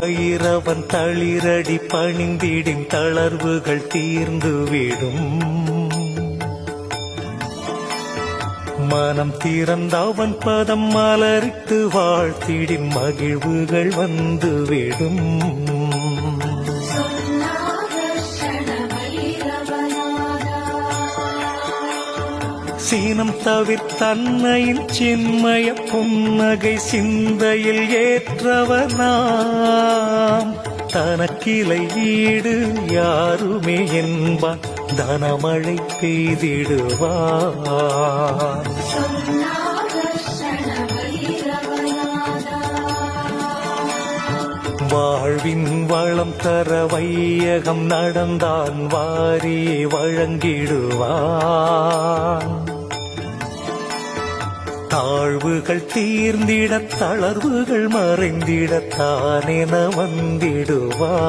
இரவன் தளிரடி பணிந்திடின் தளர்வுகள் தீர்ந்துவிடும். மனம் திறந்தவன் பதம் மலரிட்டு வாழ்த்திடின் மகிழ்வுகள் வந்துவிடும். சீனம் தவிர்த்தன்னையின் சின்மய புன்னகை சிந்தையில் ஏற்றவனாம். தனக்கிளை ஈடு யாருமே என்பான், தனமழை பெய்திடுவான். வாழ்வின் வளம் தர வையகம் நடந்தான், வாரியை வழங்கிடுவான். தாழ்வுகள் தீர்ந்திட தளர்வுகள் மறைந்திட தானென வந்திடுவான்.